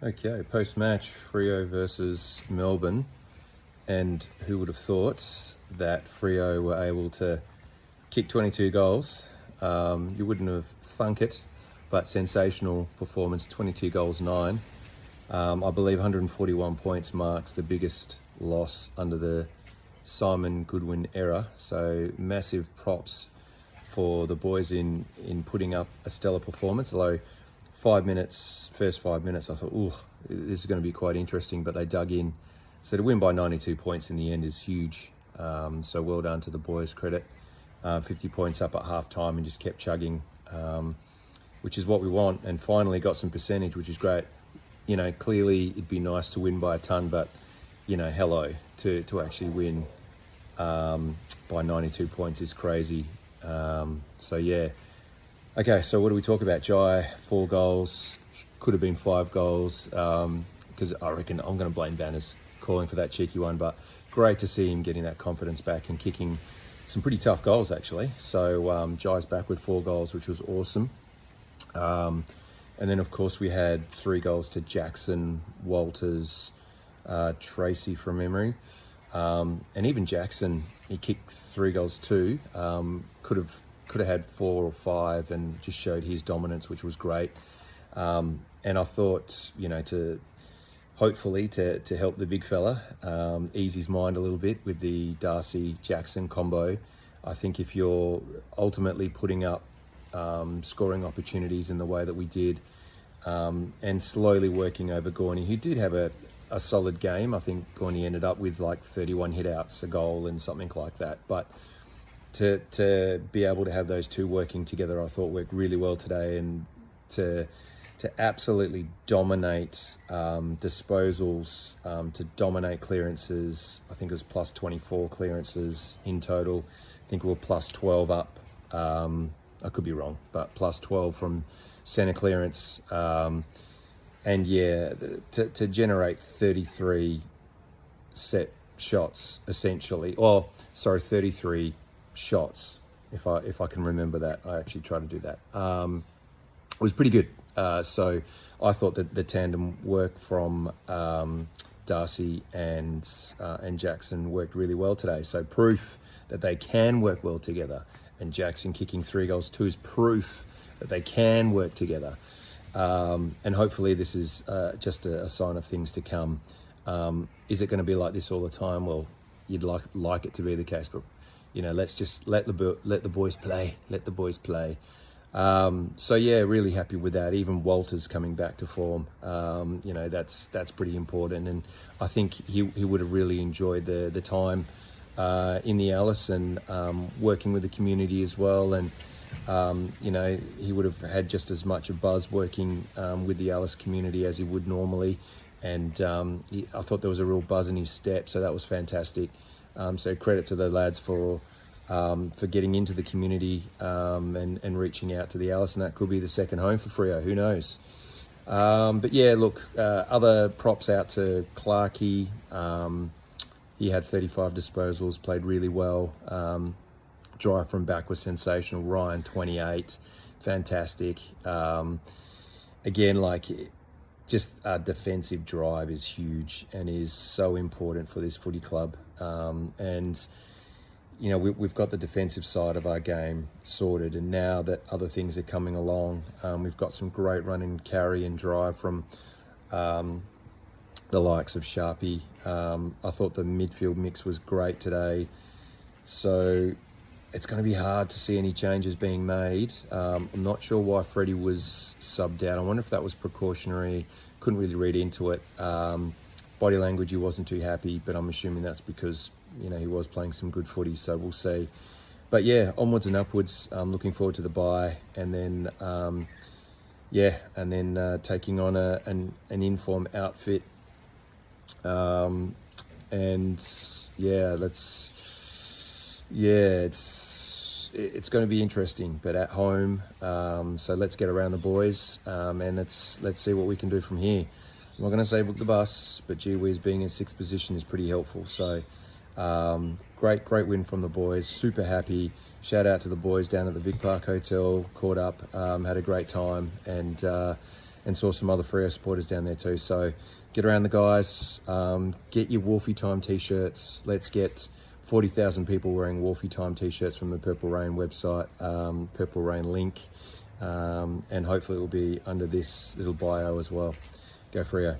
Okay, post-match, Freo versus Melbourne, and who would have thought that Freo were able to kick 22 goals? You wouldn't have thunk it, but sensational performance, 22 goals, 9. I believe 141 points marks the biggest loss under the Simon Goodwin era, so massive props for the boys in putting up a stellar performance, although first 5 minutes, I thought, ooh, this is going to be quite interesting, but they dug in. So to win by 92 points in the end is huge. So well done to the boys, credit. 50 points up at half-time and just kept chugging, which is what we want, and finally got some percentage, which is great. You know, clearly it'd be nice to win by a ton, but, you know, hello, to actually win by 92 points is crazy. So yeah. Okay, so what do we talk about? Jai, 4 goals, could have been 5 goals, because I reckon I'm going to blame Banners calling for that cheeky one, but great to see him getting that confidence back and kicking some pretty tough goals, actually. So Jai's back with 4 goals, which was awesome. And then, of course, we had 3 goals to Jackson, Walters, Tracy from memory. And even Jackson, he kicked 3 goals too. Could have had 4 or 5 and just showed his dominance, which was great. And I thought, you know, to hopefully to help the big fella ease his mind a little bit with the Darcy-Jackson combo. I think if you're ultimately putting up scoring opportunities in the way that we did, and slowly working over Gorney, who did have a solid game. I think Gorney ended up with like 31 hit-outs, a goal and something like that. But to be able to have those two working together, I thought worked really well today, and to absolutely dominate disposals, to dominate clearances. I think it was plus 24 clearances in total. I think we were plus 12 up. I could be wrong, but plus 12 from centre clearance. And yeah, to generate 33 set shots, essentially. 33 shots, if I can remember that. I actually tried to do that. It was pretty good. So I thought that the tandem work from Darcy and Jackson worked really well today. So proof that they can work well together. And Jackson kicking 3 goals too is proof that they can work together. And hopefully this is just a sign of things to come. Is it going to be like this all the time? Well, you'd like it to be the case, but you know, let's just let the boys play. Let the boys play. So yeah, really happy with that. Even Walters coming back to form. You know, that's pretty important, and I think he would have really enjoyed the time in the Alice, and working with the community as well. And you know, he would have had just as much a buzz working with the Alice community as he would normally. And I thought there was a real buzz in his step, so that was fantastic. So credit to the lads for getting into the community and reaching out to the Alice, and that could be the second home for Freo, who knows. But yeah, look, other props out to Clarkey. He had 35 disposals, played really well. Dry from back was sensational. Ryan, 28, fantastic. Again, like, just our defensive drive is huge and is so important for this footy club. And, you know, we've got the defensive side of our game sorted, and now that other things are coming along, we've got some great run and carry and drive from the likes of WHARFIE. I thought the midfield mix was great today. So it's going to be hard to see any changes being made. I'm not sure why Freddie was subbed out. I wonder if that was precautionary. Couldn't really read into it. Body language, he wasn't too happy, but I'm assuming that's because, you know, he was playing some good footy, so we'll see. But yeah, onwards and upwards. I'm looking forward to the bye, and then taking on an in-form outfit. And yeah, it's going to be interesting, but at home. So let's get around the boys, and let's see what we can do from here. I'm not going to say book the bus, but gee whiz, being in 6th position is pretty helpful. So great win from the boys. Super happy. Shout out to the boys down at the Vic Park Hotel. Caught up, had a great time, and and saw some other Freo supporters down there too. So get around the guys, get your WHARFIE time t-shirts. Let's get 40,000 people wearing WHARFIE time t-shirts from the Purple Rain website, Purple Rain link, and hopefully it will be under this little bio as well. Go Freo.